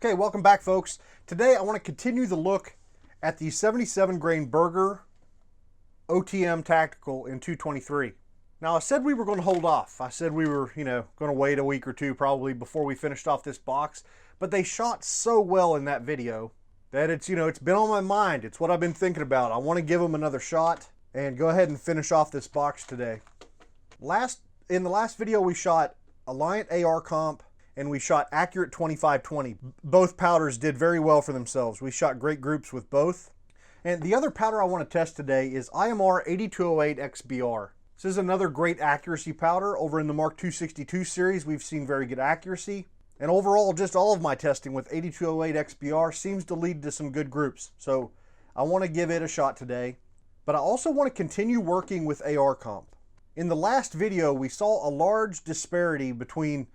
Okay, welcome back, folks. Today I want to continue the look at the 77 grain Berger OTM Tactical in 223. Now I said we were going to hold off. I said we were, going to wait a week or two probably before we finished off this box, but they shot so well in that video that it's been on my mind. It's what I've been thinking about. I want to give them another shot and go ahead and finish off this box today. In the last video we shot Alliant AR-Comp and we shot Accurate 2520. Both powders did very well for themselves. We shot great groups with both. And the other powder I want to test today is IMR 8208 XBR. This is another great accuracy powder. Over in the Mark 262 series, we've seen very good accuracy. And overall, just all of my testing with 8208 XBR seems to lead to some good groups. So I want to give it a shot today. But I also want to continue working with ARComp. In the last video, we saw a large disparity between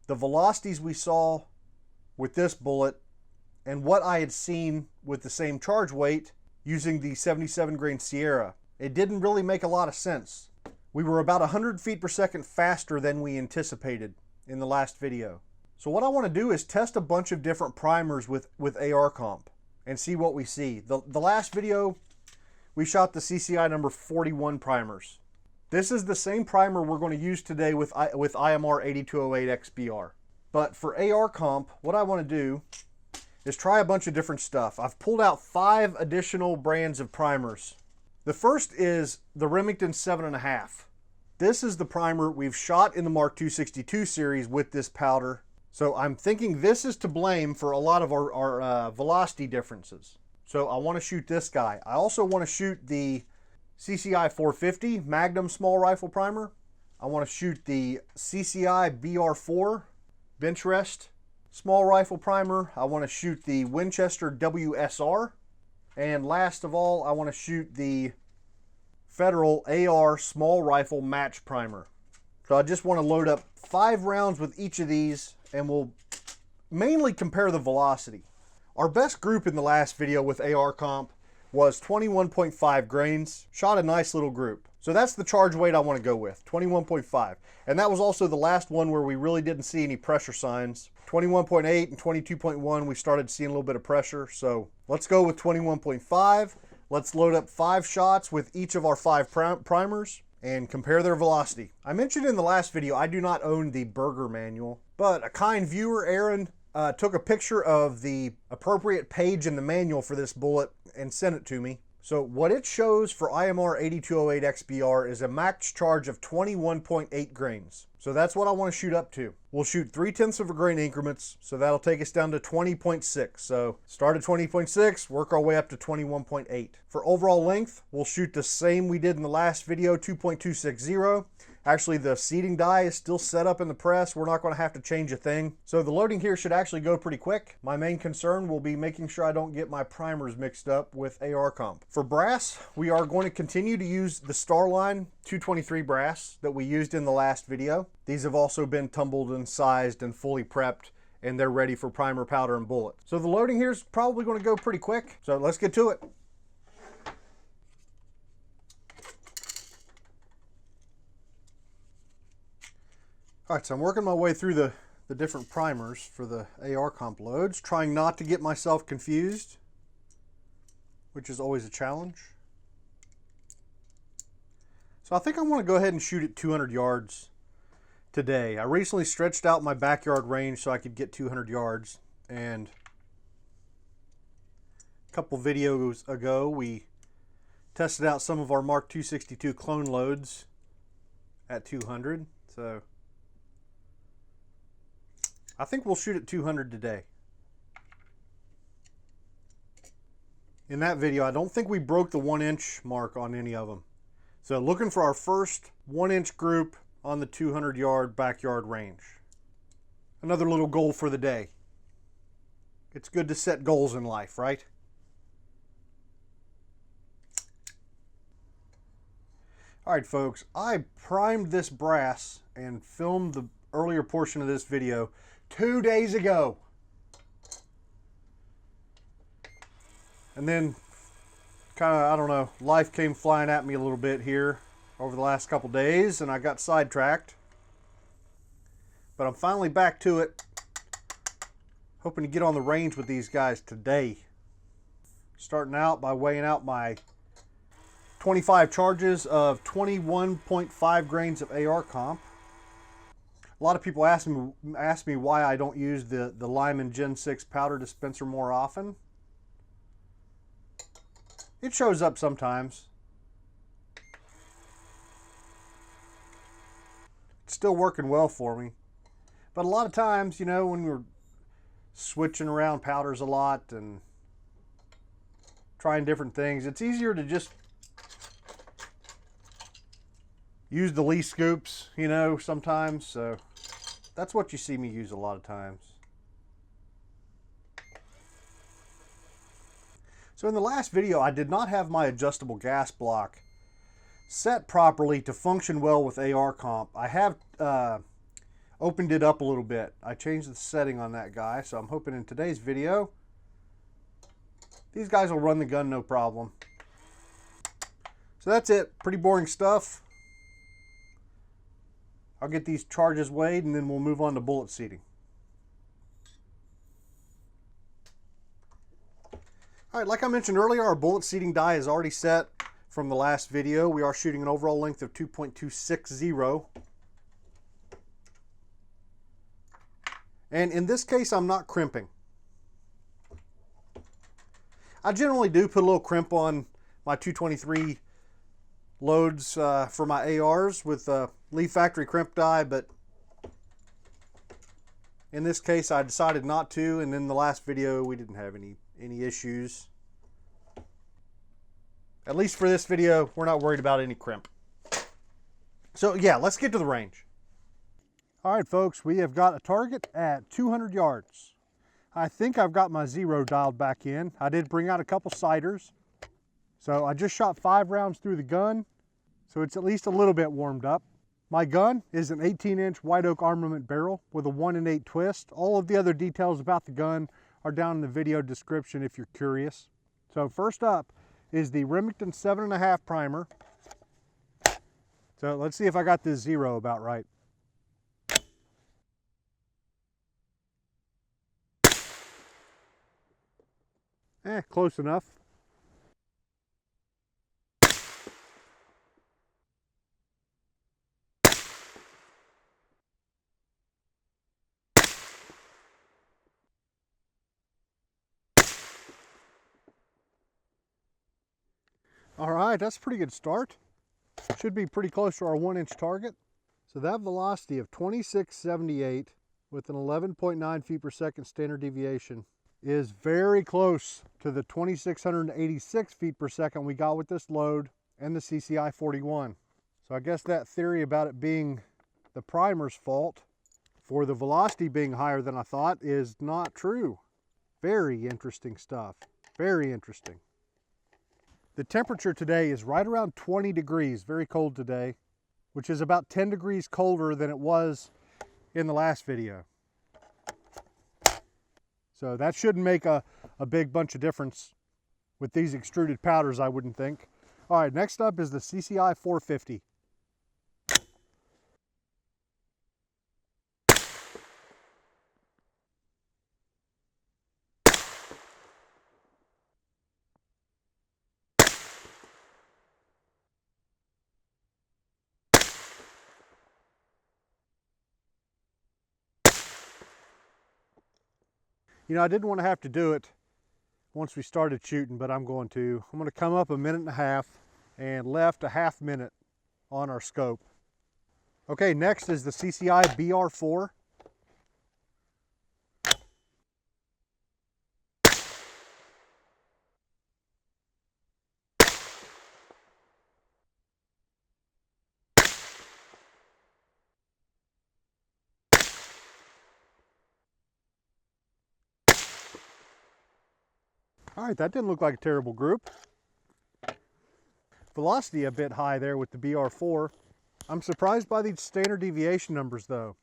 the velocities we saw with this bullet and what I had seen with the same charge weight using the 77 grain Sierra. It didn't really make a lot of sense. We were about 100 feet per second faster than we anticipated in the last video. So what I want to do is test a bunch of different primers with ARComp and see what we see. The last video, we shot the CCI number 41 primers. This is the same primer we're going to use today with IMR 8208 XBR. But for ARComp, what I want to do is try a bunch of different stuff. I've pulled out 5 additional brands of primers. The first is the Remington 7.5. This is the primer we've shot in the Mark 262 series with this powder. So I'm thinking this is to blame for a lot of our velocity differences. So I want to shoot this guy. I also want to shoot the CCI 450 Magnum small rifle primer. I want to shoot the CCI BR4 bench rest small rifle primer. I want to shoot the Winchester WSR. And last of all, I want to shoot the Federal AR small rifle match primer. So I just want to load up 5 rounds with each of these and we'll mainly compare the velocity. Our best group in the last video with ARComp was 21.5 grains. Shot a nice little group. So that's the charge weight I want to go with, 21.5. And that was also the last one where we really didn't see any pressure signs. 21.8 and 22.1, we started seeing a little bit of pressure. So let's go with 21.5. Let's load up 5 shots with each of our 5 primers and compare their velocity. I mentioned in the last video, I do not own the Berger manual, but a kind viewer, Aaron, took a picture of the appropriate page in the manual for this bullet and sent it to me. So what it shows for IMR 8208 XBR is a max charge of 21.8 grains. So that's what I want to shoot up to. We'll shoot 0.3 of a grain increments, so that'll take us down to 20.6. So start at 20.6, work our way up to 21.8. For overall length, we'll shoot the same we did in the last video, 2.260. Actually, the seating die is still set up in the press. We're not going to have to change a thing. So the loading here should actually go pretty quick. My main concern will be making sure I don't get my primers mixed up with ARComp. For brass, we are going to continue to use the Starline 223 brass that we used in the last video. These have also been tumbled and sized and fully prepped, and they're ready for primer, powder, and bullet. So the loading here is probably going to go pretty quick. So let's get to it. All right, so I'm working my way through the different primers for the ARComp loads, trying not to get myself confused, which is always a challenge. So I think I want to go ahead and shoot at 200 yards today. I recently stretched out my backyard range so I could get 200 yards, and a couple videos ago we tested out some of our Mark 262 clone loads at 200. So I think we'll shoot at 200 today. In that video, I don't think we broke the 1-inch mark on any of them. So looking for our first 1-inch group on the 200 yard backyard range. Another little goal for the day. It's good to set goals in life, right? All right, folks, I primed this brass and filmed the earlier portion of this video 2 days ago. And then kind of, I don't know, life came flying at me a little bit here over the last couple days and I got sidetracked. But I'm finally back to it. Hoping to get on the range with these guys today. Starting out by weighing out my 25 charges of 21.5 grains of AR-Comp. A lot of people ask me why I don't use the Lyman Gen 6 powder dispenser more often. It shows up sometimes. It's still working well for me. But a lot of times, you know, when we're switching around powders a lot and trying different things, it's easier to just use the Lee scoops, you know, sometimes. So that's what you see me use a lot of times. So in the last video, I did not have my adjustable gas block set properly to function well with ARComp. I have opened it up a little bit. I changed the setting on that guy, so I'm hoping in today's video these guys will run the gun no problem. So that's it. Pretty boring stuff. I'll get these charges weighed and then we'll move on to bullet seating. All right, like I mentioned earlier, our bullet seating die is already set from the last video. We are shooting an overall length of 2.260. And in this case, I'm not crimping. I generally do put a little crimp on my 223 loads for my ARs with Lee factory crimp die, but in this case I decided not to, and in the last video we didn't have any issues. At least for this video, we're not worried about any crimp. So yeah, let's get to the range. All right, folks, we have got a target at 200 yards. I think I've got my zero dialed back in. I did bring out a couple sighters. So I just shot 5 rounds through the gun, so it's at least a little bit warmed up. My gun is an 18-inch white oak armament barrel with a 1-in-8 twist. All of the other details about the gun are down in the video description if you're curious. So first up is the Remington 7.5 primer. So let's see if I got this zero about right. Close enough. All right, that's a pretty good start. Should be pretty close to our 1-inch target. So that velocity of 2678 with an 11.9 feet per second standard deviation is very close to the 2686 feet per second we got with this load and the CCI 41. So I guess that theory about it being the primer's fault for the velocity being higher than I thought is not true. Very interesting stuff. Very interesting. The temperature today is right around 20 degrees, very cold today, which is about 10 degrees colder than it was in the last video. So that shouldn't make a big bunch of difference with these extruded powders, I wouldn't think. All right, next up is the CCI 450. You know, I didn't want to have to do it once we started shooting, but I'm going to. I'm going to come up 1.5 minutes and left a 1/2 minute on our scope. Okay, next is the CCI BR4. All right, that didn't look like a terrible group. Velocity a bit high there with the BR4. I'm surprised by these standard deviation numbers though.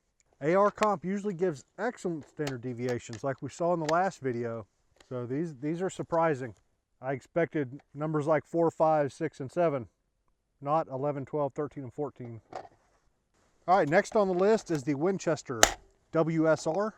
ARComp usually gives excellent standard deviations like we saw in the last video. So these are surprising. I expected numbers like 4, 5, 6, and 7, not 11, 12, 13, and 14. All right, next on the list is the Winchester WSR.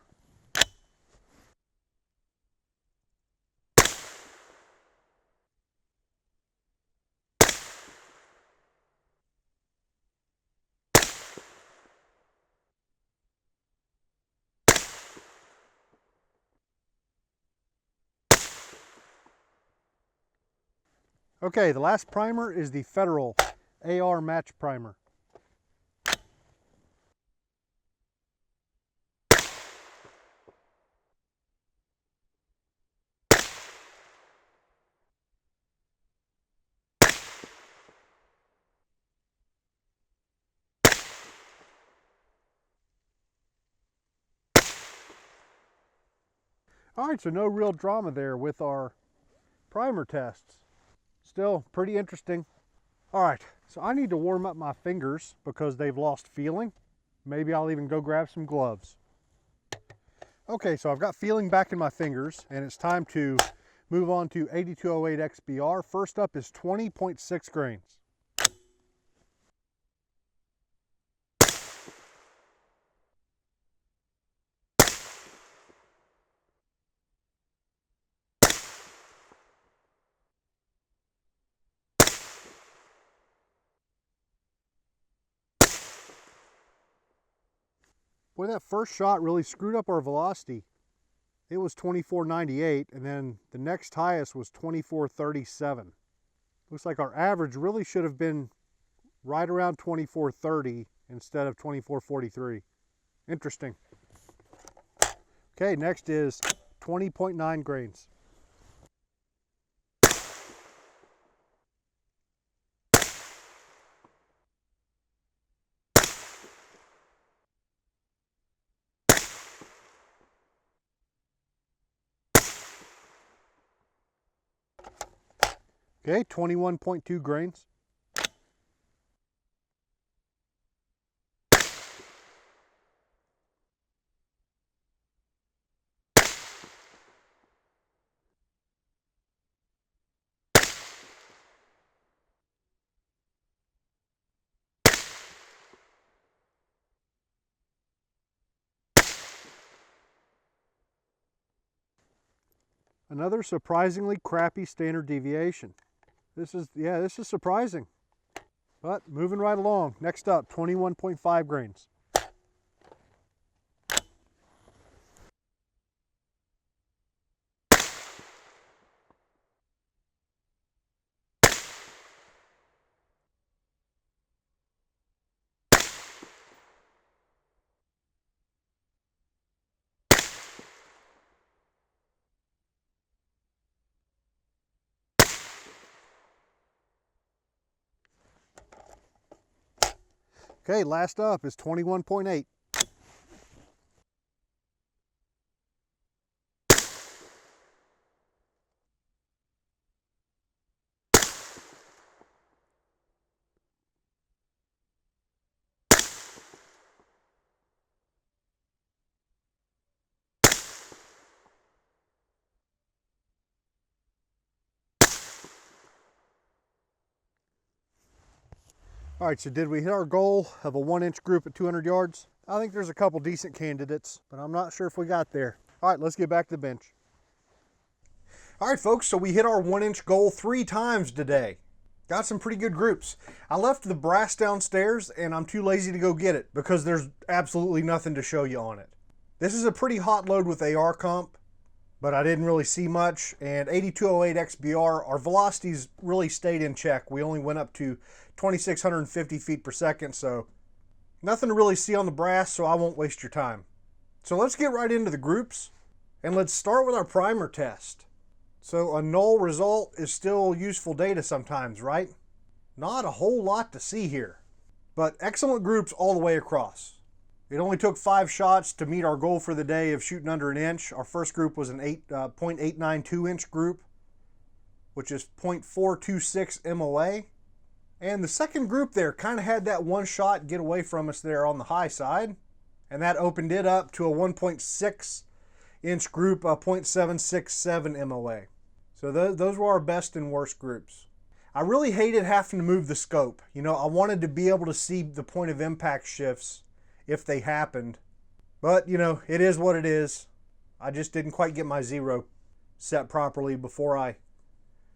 Okay, the last primer is the Federal AR match primer. All right, so no real drama there with our primer tests. Still pretty interesting. All right, so I need to warm up my fingers because they've lost feeling. Maybe I'll even go grab some gloves. Okay, so I've got feeling back in my fingers, and it's time to move on to 8208 XBR. First up is 20.6 grains. Boy, that first shot really screwed up our velocity. It was 24.98, and then the next highest was 24.37. Looks like our average really should have been right around 24.30 instead of 24.43. Interesting. Okay, next is 20.9 grains. Okay, 21.2 grains. Another surprisingly crappy standard deviation. This is surprising. But moving right along. Next up, 21.5 grains. Okay, last up is 21.8. All right, so did we hit our goal of a 1-inch group at 200 yards? I think there's a couple decent candidates, but I'm not sure if we got there. All right, let's get back to the bench. All right, folks, so we hit our 1-inch goal 3 times today. Got some pretty good groups. I left the brass downstairs, and I'm too lazy to go get it because there's absolutely nothing to show you on it. This is a pretty hot load with ARComp, but I didn't really see much. And 8208 XBR, our velocities really stayed in check. We only went up to 2,650 feet per second, so nothing to really see on the brass, so I won't waste your time. So let's get right into the groups, and let's start with our primer test. So a null result is still useful data sometimes, right? Not a whole lot to see here, but excellent groups all the way across. It only took 5 shots to meet our goal for the day of shooting under an inch. Our first group was an 0.892 inch group, which is 0.426 MOA. And the second group there kind of had that one shot get away from us there on the high side, and that opened it up to a 1.6 inch group, 0.767 MOA. So those were our best and worst groups. I really hated having to move the scope. You know, I wanted to be able to see the point of impact shifts if they happened. But, you know, it is what it is. I just didn't quite get my zero set properly before I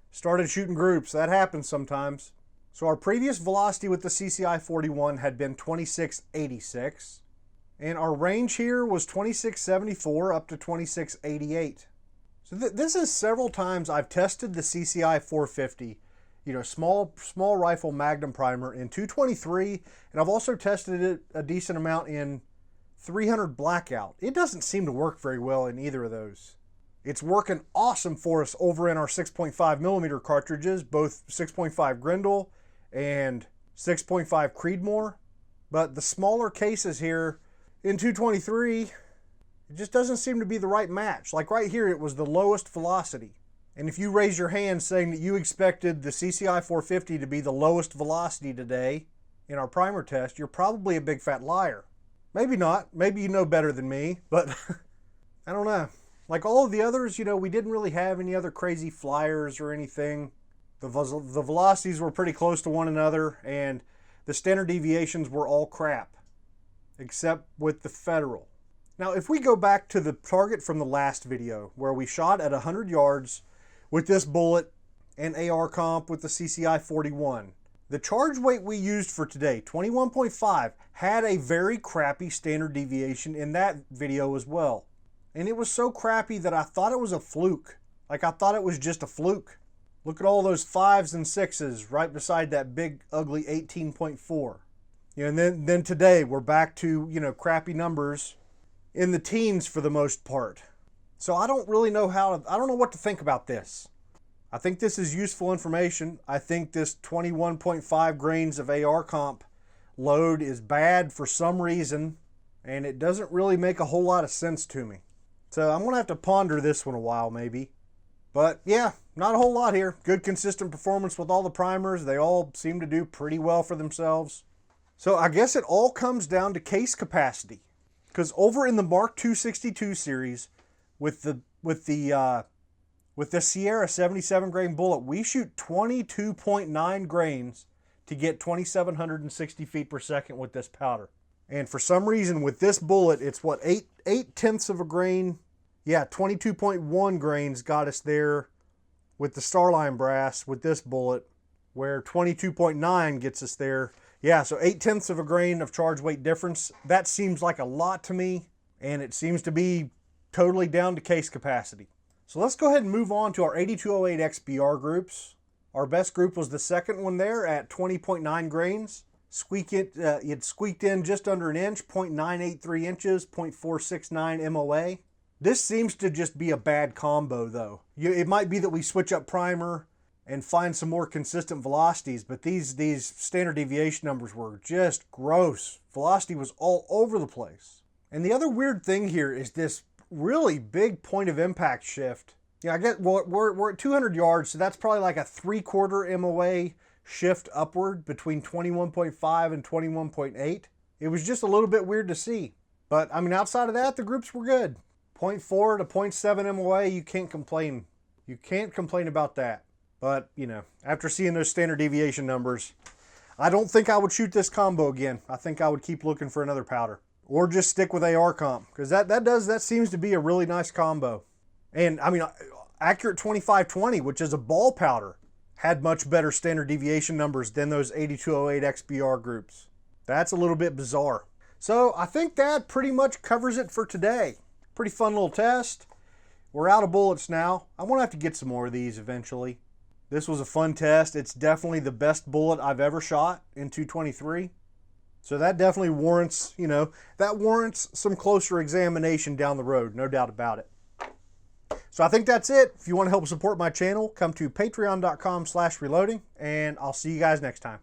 started shooting groups. That happens sometimes. So our previous velocity with the CCI 41 had been 2686. And our range here was 2674 up to 2688. So this is several times I've tested the CCI 450 you know, small rifle Magnum primer in 223, and I've also tested it a decent amount in 300 blackout. It doesn't seem to work very well in either of those. It's working awesome for us over in our 6.5 millimeter cartridges, both 6.5 Grendel and 6.5 Creedmoor. But the smaller cases here in 223, it just doesn't seem to be the right match. Like right here, it was the lowest velocity. And if you raise your hand saying that you expected the CCI 450 to be the lowest velocity today in our primer test, you're probably a big fat liar. Maybe not. Maybe you know better than me, but I don't know. Like all of the others, you know, we didn't really have any other crazy flyers or anything. The velocities were pretty close to one another, and the standard deviations were all crap, except with the Federal. Now, if we go back to the target from the last video, where we shot at 100 yards with this bullet and AR-Comp with the CCI 41, the charge weight we used for today, 21.5, had a very crappy standard deviation in that video as well. And it was so crappy that I thought it was a fluke. Like I thought it was just a fluke. Look at all those 5s and 6s right beside that big ugly 18.4. You know, and then today we're back to, you know, crappy numbers in the teens for the most part. So I don't really know I don't know what to think about this. I think this is useful information. I think this 21.5 grains of AR-Comp load is bad for some reason, and it doesn't really make a whole lot of sense to me. So I'm going to have to ponder this one a while maybe. But yeah, not a whole lot here. Good consistent performance with all the primers. They all seem to do pretty well for themselves. So I guess it all comes down to case capacity. Because over in the Mark 262 series with the Sierra 77 grain bullet, we shoot 22.9 grains to get 2,760 feet per second with this powder. And for some reason with this bullet, it's what, 8/10 of a grain? Yeah, 22.1 grains got us there with the Starline brass with this bullet, where 22.9 gets us there. Yeah, so 8/10 of a grain of charge weight difference. That seems like a lot to me, and it seems to be totally down to case capacity. So let's go ahead and move on to our 8208 XBR groups. Our best group was the second one there at 20.9 grains. It squeaked in just under an inch, 0.983 inches, 0.469 MOA. This seems to just be a bad combo though. It might be that we switch up primer and find some more consistent velocities, but these standard deviation numbers were just gross. Velocity was all over the place. And the other weird thing here is this really big point of impact shift. Yeah, I get, well, we're at 200 yards, so that's probably like a 3/4 MOA shift upward between 21.5 and 21.8. It was just a little bit weird to see. But I mean, outside of that, the groups were good. 0.4 to 0.7 MOA, you can't complain. You can't complain about that. But, you know, after seeing those standard deviation numbers, I don't think I would shoot this combo again. I think I would keep looking for another powder. Or just stick with AR-Comp, because that seems to be a really nice combo. And, I mean, Accurate 2520, which is a ball powder, had much better standard deviation numbers than those 8208 XBR groups. That's a little bit bizarre. So I think that pretty much covers it for today. Pretty fun little test. We're out of bullets now. I'm going to have to get some more of these eventually. This was a fun test. It's definitely the best bullet I've ever shot in 223. So that definitely warrants, you know, that warrants some closer examination down the road, no doubt about it. So I think that's it. If you want to help support my channel, come to patreon.com/reloading, and I'll see you guys next time.